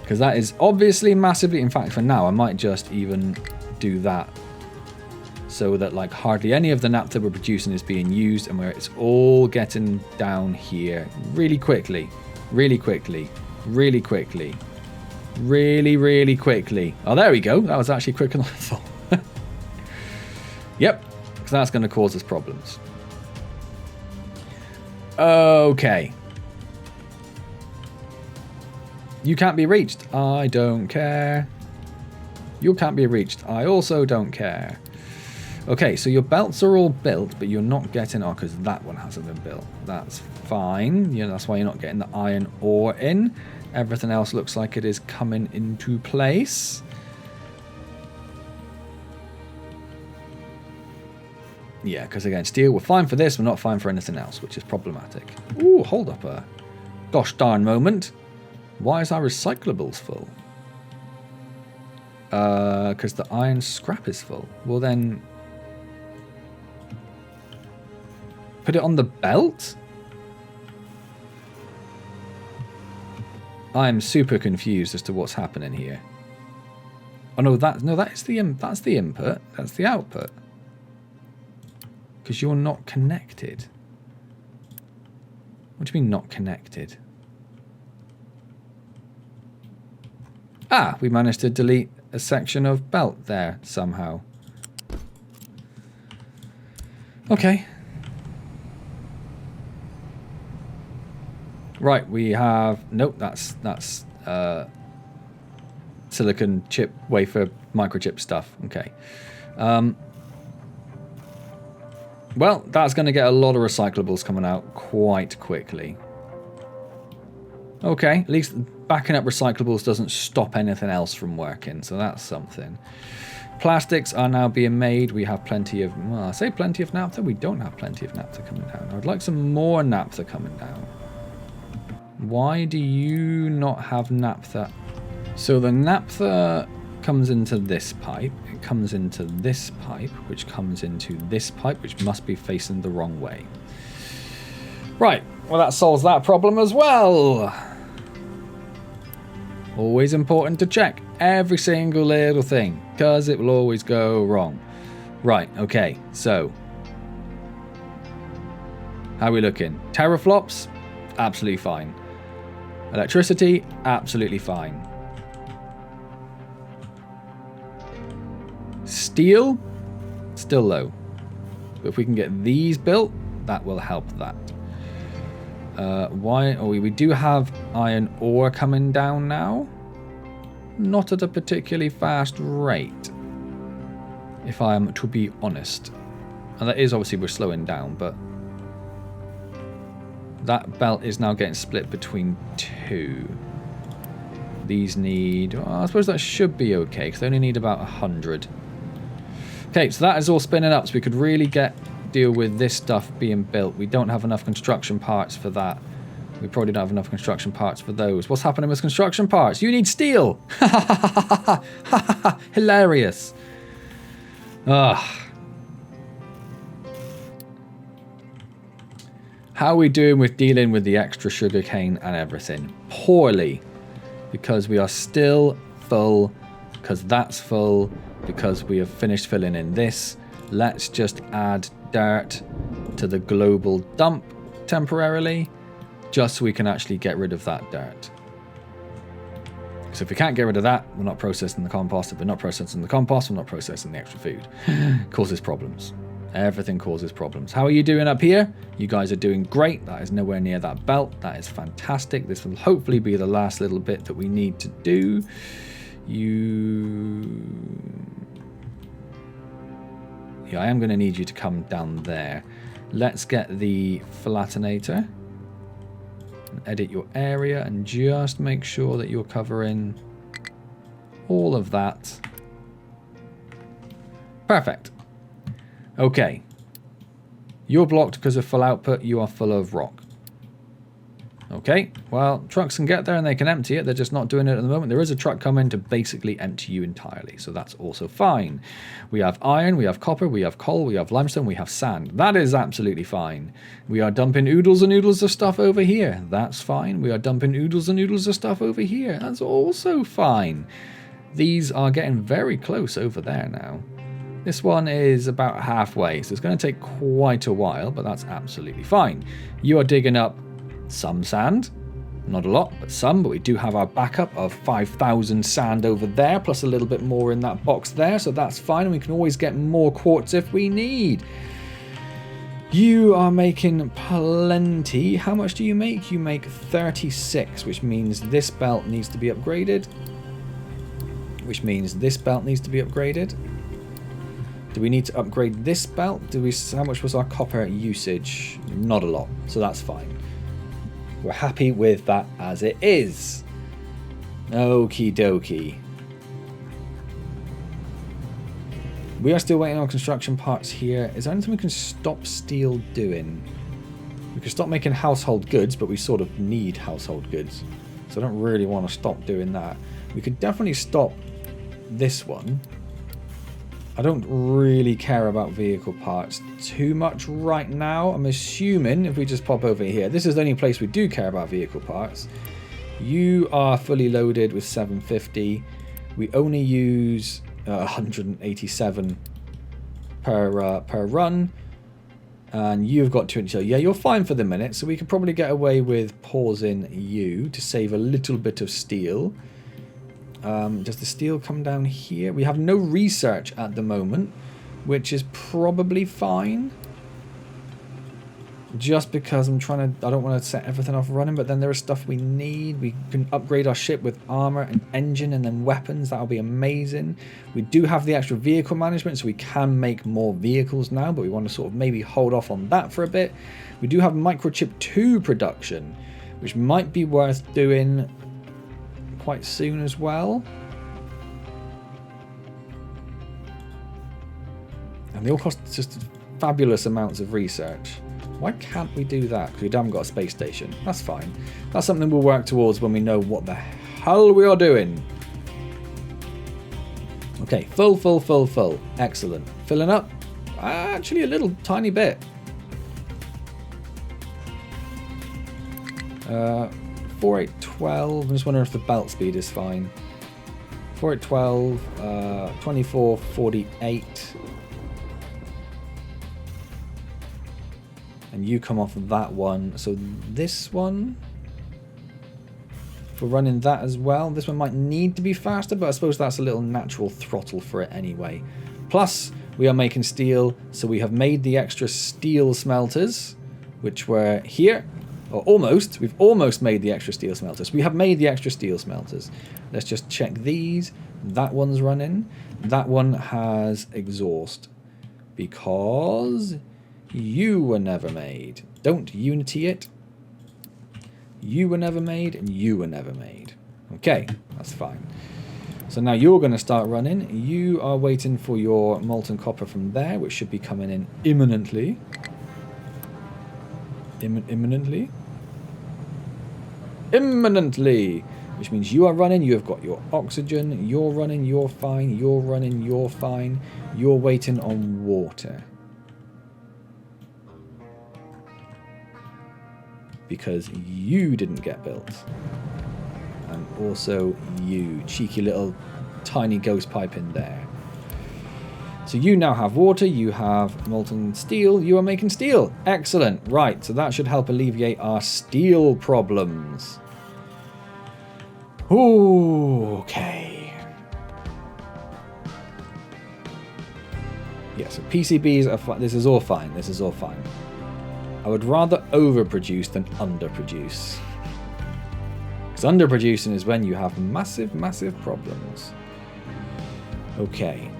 Because that is obviously massively, in fact for now I might just even do that. So that like hardly any of the naphtha we're producing is being used, and where it's all getting down here really quickly. Really quickly. Really quickly. Really, really quickly. Oh, there we go. That was actually quicker than I thought. Yep. Because that's going to cause us problems. Okay. You can't be reached. I don't care. You can't be reached. I also don't care. Okay, so your belts are all built, but you're not getting... Oh, because that one hasn't been built. That's fine. You know, that's why you're not getting the iron ore in. Everything else looks like it is coming into place. Yeah, because again, steel, we're fine for this. We're not fine for anything else, which is problematic. Ooh, hold up a gosh darn moment. Why is our recyclables full? Because the iron scrap is full. Well then... Put it on the belt? I'm super confused as to what's happening here. Oh no, that's the input. That's the output. Because you're not connected. What do you mean not connected? Ah, we managed to delete a section of belt there somehow. Okay. Right, we have... Nope, that's silicon chip, wafer, microchip stuff. Okay. Well, that's going to get a lot of recyclables coming out quite quickly. Okay, at least backing up recyclables doesn't stop anything else from working, so that's something. Plastics are now being made. We have plenty of... Well, I say plenty of naphtha. We don't have plenty of naphtha coming down. I'd like some more naphtha coming down. Why do you not have naphtha? So the naphtha comes into this pipe. It comes into this pipe, which comes into this pipe, which must be facing the wrong way. Right. Well, that solves that problem as well. Always important to check every single little thing, because it will always go wrong. Right. Okay. So, how are we looking? Teraflops? Absolutely fine. Electricity, absolutely fine. Steel, still low. But if we can get these built, that will help that. Why? Oh, we do have iron ore coming down now. Not at a particularly fast rate, if I am to be honest. And that is obviously we're slowing down, but that belt is now getting split between 2. These need... Well, I suppose that should be okay, because they only need about 100. Okay, so that is all spinning up, so we could really deal with this stuff being built. We don't have enough construction parts for that. We probably don't have enough construction parts for those. What's happening with construction parts? You need steel! Hilarious. Ugh. How are we doing with dealing with the extra sugarcane and everything? Poorly. Because we are still full. Because that's full. Because we have finished filling in this. Let's just add dirt to the global dump temporarily. Just so we can actually get rid of that dirt. So if we can't get rid of that, we're not processing the compost. If we're not processing the compost, we're not processing the extra food. Causes problems. Everything causes problems. How are you doing up here? You guys are doing great. That is nowhere near that belt. That is fantastic. This will hopefully be the last little bit that we need to do. Yeah, I am going to need you to come down there. Let's get the flattenator. Edit your area and just make sure that you're covering all of that. Perfect. Okay. You're blocked because of full output. You are full of rock. Okay. Well, trucks can get there and they can empty it. They're just not doing it at the moment. There is a truck coming to basically empty you entirely. So that's also fine. We have iron, we have copper, we have coal, we have limestone, we have sand. That is absolutely fine. We are dumping oodles and oodles of stuff over here. That's fine. We are dumping oodles and oodles of stuff over here. That's also fine. These are getting very close over there now. This one is about halfway, so it's going to take quite a while, but that's absolutely fine. You are digging up some sand. Not a lot, but some. But we do have our backup of 5,000 sand over there, plus a little bit more in that box there, so that's fine. And we can always get more quartz if we need. You are making plenty. How much do you make? You make 36, which means this belt needs to be upgraded. Which means this belt needs to be upgraded. Do we need to upgrade this belt? How much was our copper usage? Not a lot, so that's fine. We're happy with that as it is. Okie dokie. We are still waiting on construction parts here. Is there anything we can stop steel doing? We can stop making household goods, but we sort of need household goods. So I don't really want to stop doing that. We could definitely stop this one. I don't really care about vehicle parts too much right now. I'm assuming if we just pop over here, this is the only place we do care about vehicle parts. You are fully loaded with 750. We only use 187 per run. And you've got 2. So yeah, you're fine for the minute. So we could probably get away with pausing you to save a little bit of steel. Does the steel come down here? We have no research at the moment, which is probably fine. Just because I don't want to set everything off running, but then there is stuff we need. We can upgrade our ship with armor and engine and then weapons. That'll be amazing. We do have the extra vehicle management, so we can make more vehicles now, but we want to sort of maybe hold off on that for a bit. We do have microchip 2 production, which might be worth doing quite soon as well. And they all cost just fabulous amounts of research. Why can't we do that? Because we haven't got a space station. That's fine. That's something we'll work towards when we know what the hell we are doing. Okay, full. Excellent. Filling up? Actually, a little tiny bit. 4812. I'm just wondering if the belt speed is fine. 4812, 2448. And you come off of that one. So this one, if we're running that as well, this one might need to be faster, but I suppose that's a little natural throttle for it anyway. Plus, we are making steel, so we have made the extra steel smelters, which were here. Or almost. We've almost made the extra steel smelters. We have made the extra steel smelters. Let's just check these. That one's running. That one has exhaust. Because you were never made. Don't Unity it. You were never made and you were never made. Okay, that's fine. So now you're going to start running. You are waiting for your molten copper from there, which should be coming in imminently. Imminently, which means you are running. You have got your oxygen. You're running. You're fine. You're running. You're fine. You're waiting on water. Because you didn't get built. And also you, cheeky little tiny ghost pipe in there. So you now have water, you have molten steel, you are making steel. Excellent. Right, so that should help alleviate our steel problems. Ooh, okay. Yeah, so PCBs are fine. This is all fine. This is all fine. I would rather overproduce than underproduce. Because underproducing is when you have massive, massive problems. Okay.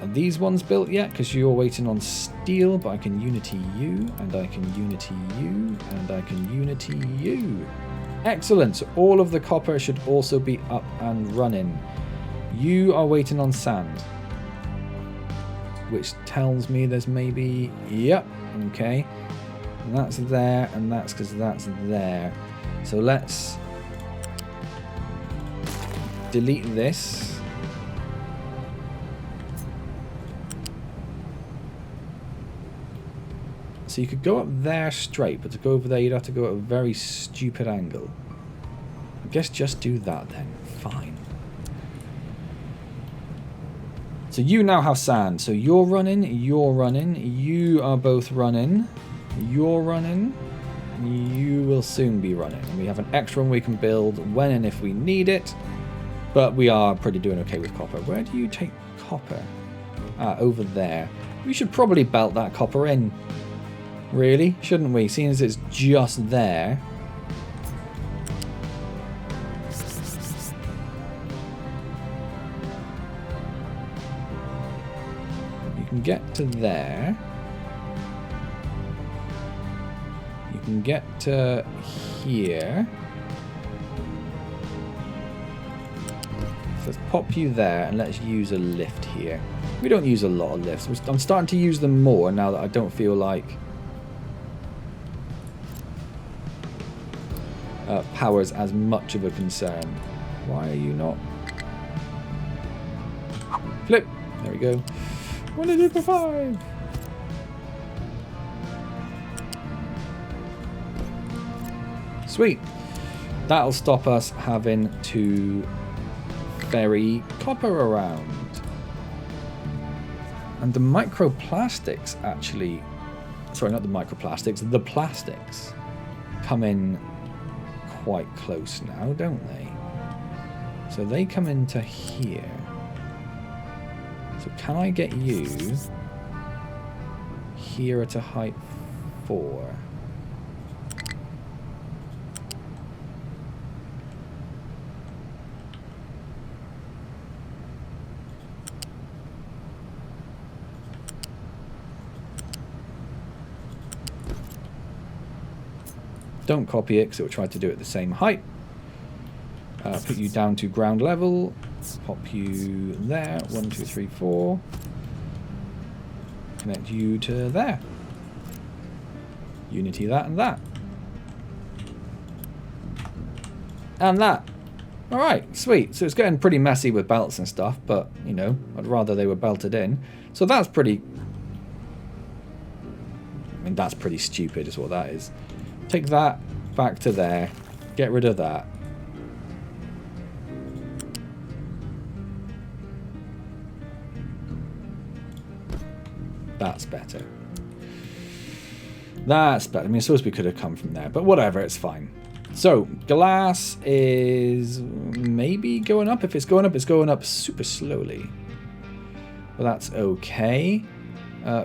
Are these ones built yet? Because you're waiting on steel, but I can unity you, and I can unity you, and I can unity you. Excellent. So all of the copper should also be up and running. You are waiting on sand. Which tells me there's maybe... Yep. Okay. And that's there, and that's because that's there. So let's delete this. So you could go up there straight, but to go over there you'd have to go at a very stupid angle. I guess just do that then. Fine. So you now have sand. So you're running, you are both running. You're running. You will soon be running. And we have an extra one we can build when and if we need it. But we are pretty doing okay with copper. Where do you take copper? Ah, over there. We should probably belt that copper in. Really? Shouldn't we? Seeing as it's just there. You can get to there. You can get to here. So let's pop you there and let's use a lift here. We don't use a lot of lifts. I'm starting to use them more now that I don't feel like power's as much of a concern. Why are you not? Flip! There we go. 1, 2, 3, 4, 5! Sweet. That'll stop us having to ferry copper around. And the microplastics actually... Sorry, not the microplastics. The plastics come in quite close now, don't they? So they come into here. So can I get you here at a height 4? Don't copy it because it will try to do it at the same height. Put you down to ground level. Pop you there. 1, 2, 3, 4. Connect you to there. Unity that and that. And that. Alright, sweet. So it's getting pretty messy with belts and stuff, but, you know, I'd rather they were belted in. So that's pretty... I mean, that's pretty stupid is what that is. Take that back to there. Get rid of that. That's better. That's better. I mean, I suppose we could have come from there, but whatever, it's fine. So, glass is maybe going up. If it's going up, it's going up super slowly. But that's okay.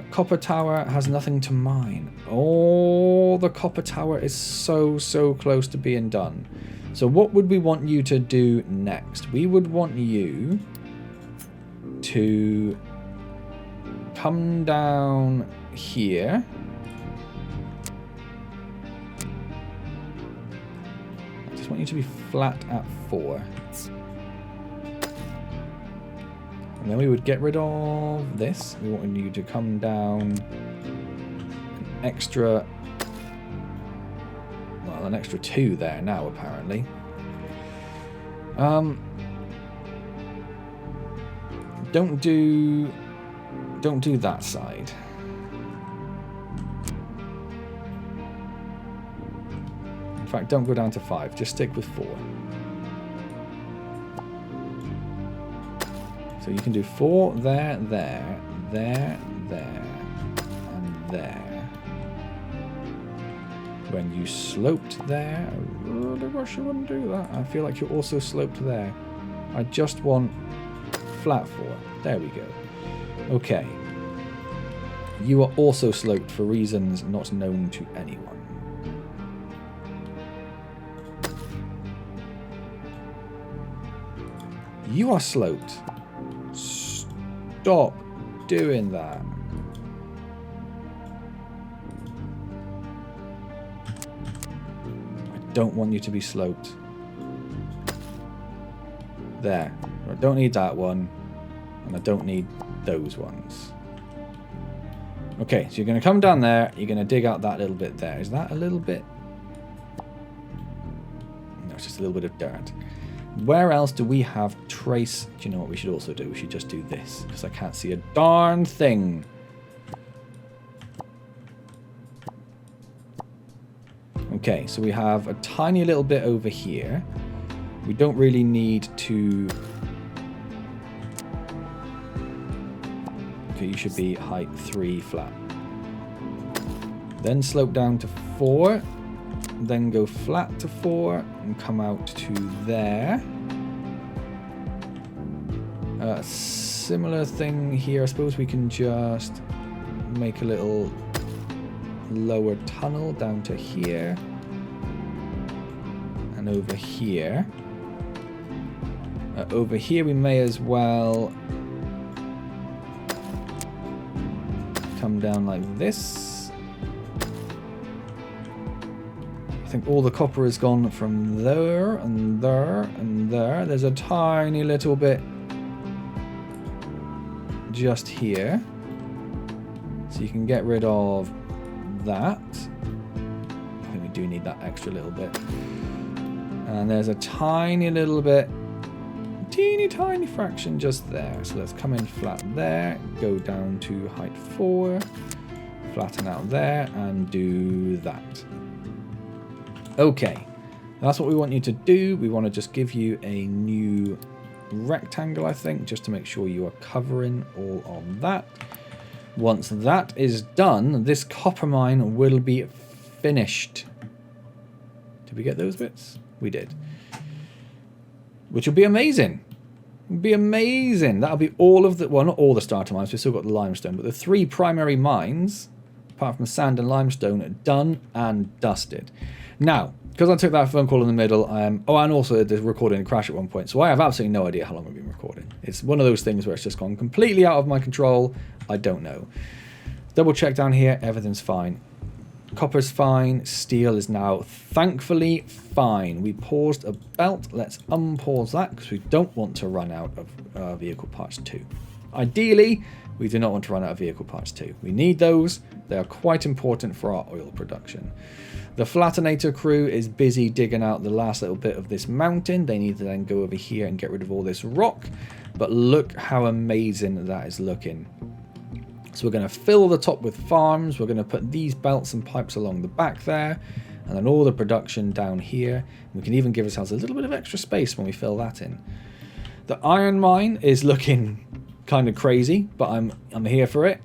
Copper tower has nothing to mine. Oh, the copper tower is so close to being done. So what would we want you to do next? We would want you to come down here. I just want you to be flat at 4. And then we would get rid of this. We want you to come down an extra... Well, an extra 2 there now, apparently. Don't do don't do that side. In fact, don't go down to 5. Just stick with 4. So you can do 4 there, there, there, there, and there. When you sloped there, I really wish you wouldn't do that. I feel like you're also sloped there. I just want flat 4. There we go. Okay. You are also sloped for reasons not known to anyone. You are sloped. Stop doing that. I don't want you to be sloped. There. I don't need that one. And I don't need those ones. Okay, so you're going to come down there. You're going to dig out that little bit there. Is that a little bit? No, it's just a little bit of dirt. Where else do we have trace? Do you know what we should also do? We should just do this, because I can't see a darn thing. Okay, so we have a tiny little bit over here. We don't really need to... Okay, you should be height 3 flat. Then slope down to 4. Then go flat to 4 and come out to there. Similar thing here. I suppose we can just make a little lower tunnel down to here. And over here. Over here we may as well come down like this. I think all the copper has gone from there and there and there. There's a tiny little bit just here. So you can get rid of that. I think we do need that extra little bit. And there's a tiny little bit, teeny tiny fraction just there. So let's come in flat there, go down to height 4, flatten out there, and do that. Okay, that's what we want you to do. We want to just give you a new rectangle, I think, just to make sure you are covering all of that. Once that is done, this copper mine will be finished. Did we get those bits? We did. Which will be amazing. It'll be amazing. That'll be all of the, well, not all the starter mines, we've still got the limestone, but the 3 primary mines, apart from sand and limestone, are done and dusted. Now, because I took that phone call in the middle, and also the recording crashed at one point, so I have absolutely no idea how long I've been recording. It's one of those things where it's just gone completely out of my control. I don't know. Double check down here, everything's fine. Copper's fine, steel is now thankfully fine. We paused a belt, let's unpause that because we don't want to run out of vehicle parts 2. Ideally, we do not want to run out of vehicle parts 2. We need those, they are quite important for our oil production. The flattenator crew is busy digging out the last little bit of this mountain. They need to then go over here and get rid of all this rock. But look how amazing that is looking. So we're going to fill the top with farms. We're going to put these belts and pipes along the back there. And then all the production down here. We can even give ourselves a little bit of extra space when we fill that in. The iron mine is looking kind of crazy, but I'm here for it.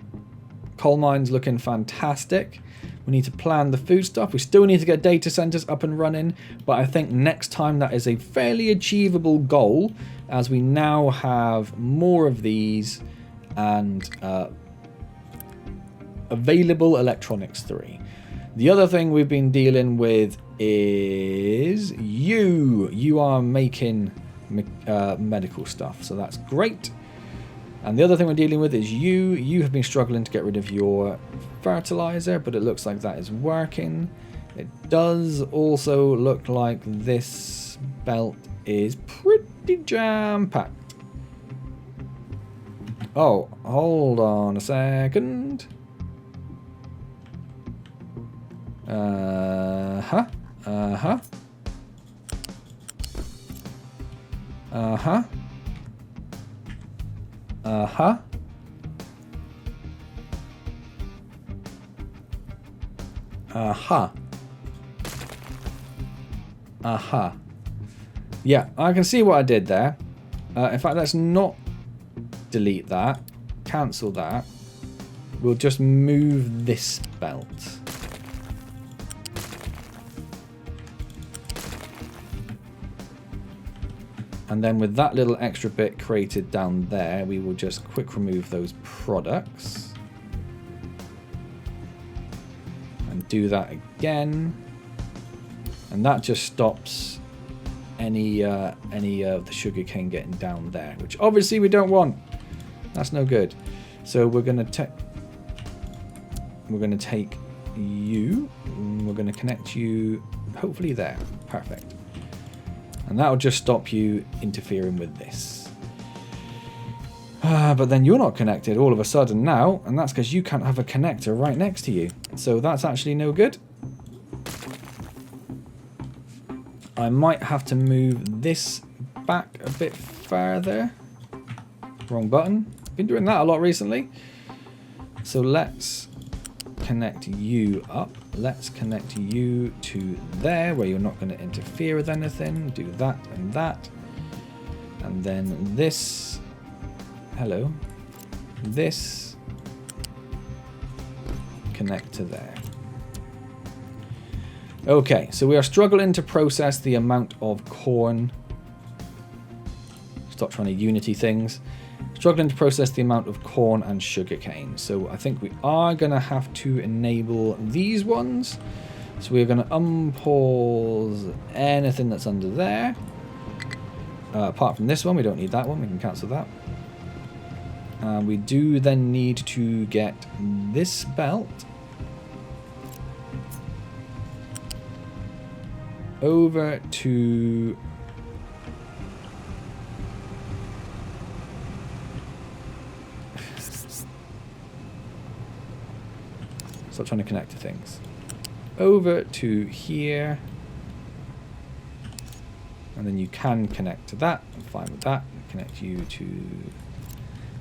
Coal mine's looking fantastic. We need to plan the food stuff. We still need to get data centers up and running, but I think next time that is a fairly achievable goal, as we now have more of these and available electronics 3. The other thing we've been dealing with is you are making medical stuff, so that's great. And the other thing we're dealing with is you have been struggling to get rid of your fertilizer, but it looks like that is working. It does also look like this belt is pretty jam-packed. Oh, hold on a second. Uh-huh. Aha. Aha. Yeah, I can see what I did there. In fact, let's not delete that. Cancel that. We'll just move this belt. And then with that little extra bit created down there, we will just quick remove those products. And do that again. And that just stops any of the sugarcane getting down there, which obviously we don't want. That's no good. So we're gonna take you, and we're gonna connect you hopefully there. Perfect. And that'll just stop you interfering with this. But then you're not connected all of a sudden now, and that's because you can't have a connector right next to you. So that's actually no good. I might have to move this back a bit further. Wrong button. Been doing that a lot recently. So let's connect you up. Let's connect you to there where you're not going to interfere with anything. Do that and that. And then this. Hello. This. Connect to there. Okay, so we are struggling to process the amount of corn. Stop trying to unity things. Struggling to process the amount of corn and sugarcane. So I think we are going to have to enable these ones. So we're going to unpause anything that's under there. Apart from this one, we don't need that one. We can cancel that. We do then need to get this belt over to stop trying to connect to things. Over to here. And then you can connect to that. I'm fine with that. Connect you to...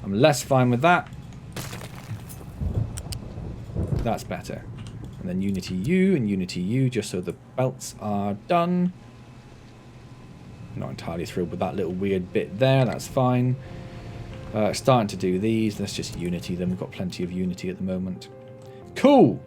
I'm less fine with that. That's better. And then Unity U and Unity U, just so the belts are done. Not entirely thrilled with that little weird bit there. That's fine. Starting to do these. Let's just Unity them. We've got plenty of Unity at the moment. Cool.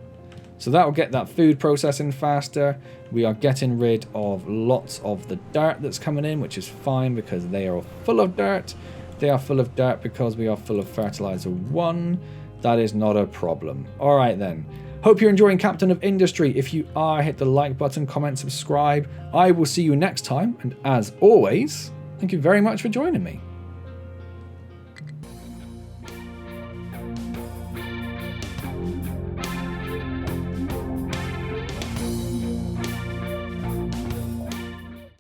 So that will get that food processing faster. We are getting rid of lots of the dirt that's coming in, which is fine because they are full of dirt. They are full of dirt because we are full of fertilizer 1. That is not a problem. All right then. Hope you're enjoying Captain of Industry. If you are, hit the like button, comment, subscribe. I will see you next time. And as always, thank you very much for joining me.